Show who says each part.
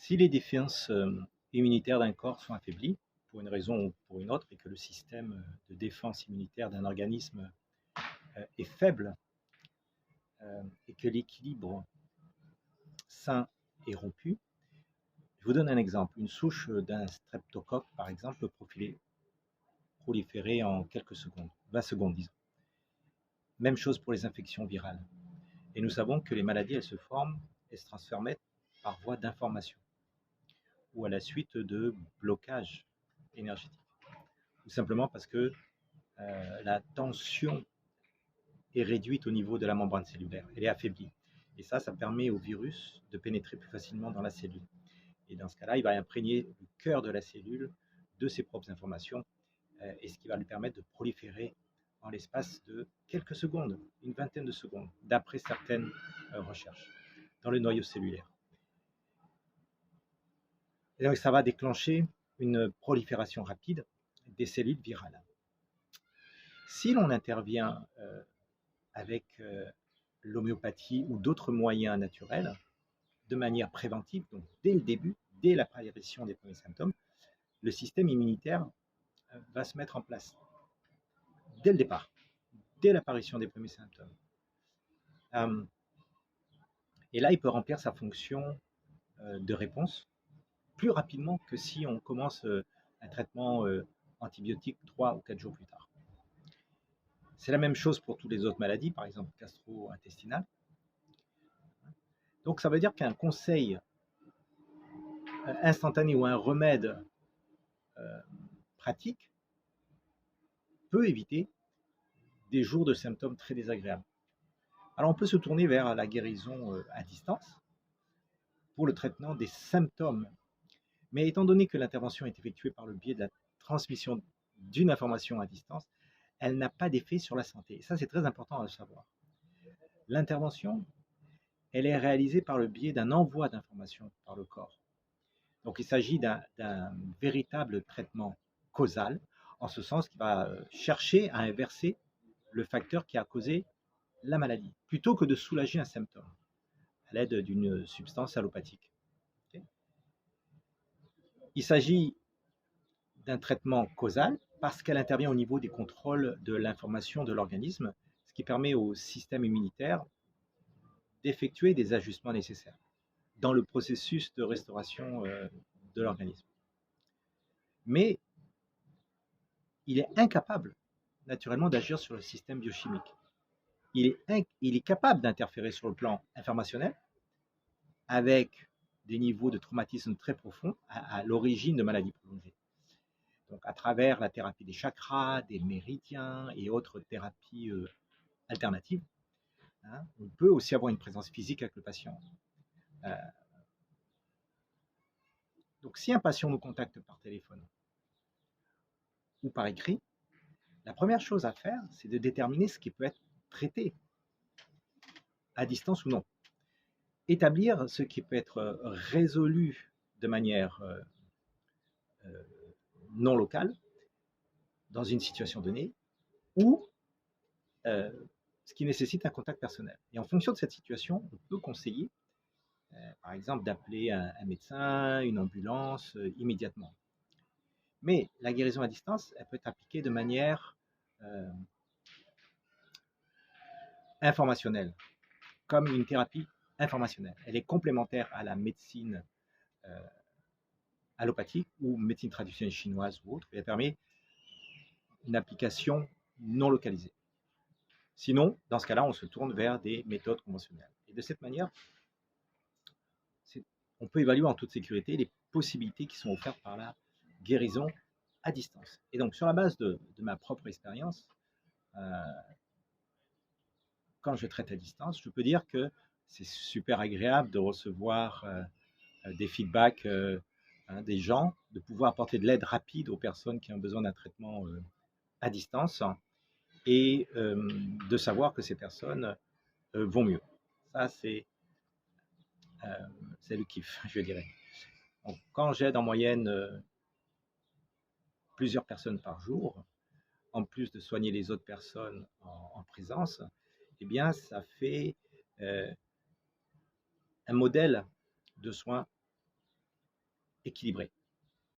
Speaker 1: Si les défenses immunitaires d'un corps sont affaiblies, pour une raison ou pour une autre, et que le système de défense immunitaire d'un organisme est faible, et que l'équilibre sain est rompu, je vous donne un exemple. Une souche d'un streptocoque, par exemple, peut proliférer en quelques secondes, 20 secondes, disons. Même chose pour les infections virales. Et nous savons que les maladies, elles se forment et se transforment par voie d'information ou à la suite de blocages énergétiques. Tout simplement parce que la tension est réduite au niveau de la membrane cellulaire, elle est affaiblie. Et ça permet au virus de pénétrer plus facilement dans la cellule. Et dans ce cas-là, il va imprégner le cœur de la cellule de ses propres informations, et ce qui va lui permettre de proliférer en l'espace de quelques secondes, une vingtaine de secondes, d'après certaines recherches, dans le noyau cellulaire. Et donc ça va déclencher une prolifération rapide des cellules virales. Si l'on intervient avec l'homéopathie ou d'autres moyens naturels, de manière préventive, donc dès le début, dès l'apparition des premiers symptômes, le système immunitaire va se mettre en place dès le départ, dès l'apparition des premiers symptômes. Et là, il peut remplir sa fonction de réponse plus rapidement que si on commence un traitement antibiotique 3 ou 4 jours plus tard. C'est la même chose pour toutes les autres maladies, par exemple gastro-intestinales. Donc ça veut dire qu'un conseil instantané ou un remède pratique peut éviter des jours de symptômes très désagréables. Alors on peut se tourner vers la guérison à distance pour le traitement des symptômes. Mais étant donné que l'intervention est effectuée par le biais de la transmission d'une information à distance, elle n'a pas d'effet sur la santé. Et ça, c'est très important à le savoir. L'intervention, elle est réalisée par le biais d'un envoi d'informations par le corps. Donc il s'agit d'un véritable traitement causal, en ce sens qu'il va chercher à inverser le facteur qui a causé la maladie, plutôt que de soulager un symptôme à l'aide d'une substance allopathique. Okay. Il s'agit d'un traitement causal parce qu'elle intervient au niveau des contrôles de l'information de l'organisme, ce qui permet au système immunitaire d'effectuer des ajustements nécessaires dans le processus de restauration de l'organisme. Mais il est incapable, naturellement, d'agir sur le système biochimique. Il est capable d'interférer sur le plan informationnel avec des niveaux de traumatisme très profonds à l'origine de maladies prolongées. Donc, à travers la thérapie des chakras, des méridiens et autres thérapies alternatives, hein, on peut aussi avoir une présence physique avec le patient. Donc, si un patient nous contacte par téléphone ou par écrit, la première chose à faire, c'est de déterminer ce qui peut être traité à distance ou non. Établir ce qui peut être résolu de manière non locale, dans une situation donnée, ou ce qui nécessite un contact personnel. Et en fonction de cette situation, on peut conseiller, par exemple, d'appeler un médecin, une ambulance, immédiatement. Mais la guérison à distance, elle peut être appliquée de manière informationnelle, comme une thérapie informationnelle. Elle est complémentaire à la médecine allopathique ou médecine traditionnelle chinoise ou autre, et elle permet une application non localisée. Sinon, dans ce cas-là, on se tourne vers des méthodes conventionnelles. Et de cette manière, on peut évaluer en toute sécurité les possibilités qui sont offertes par la guérison à distance. Et donc, sur la base de ma propre expérience, quand je traite à distance, je peux dire que c'est super agréable de recevoir des feedbacks des gens, de pouvoir apporter de l'aide rapide aux personnes qui ont besoin d'un traitement à distance et de savoir que ces personnes vont mieux. Ça, c'est le kiff, je dirais. Donc, quand j'aide en moyenne plusieurs personnes par jour, en plus de soigner les autres personnes en présence, eh bien, ça fait un modèle de soins équilibré.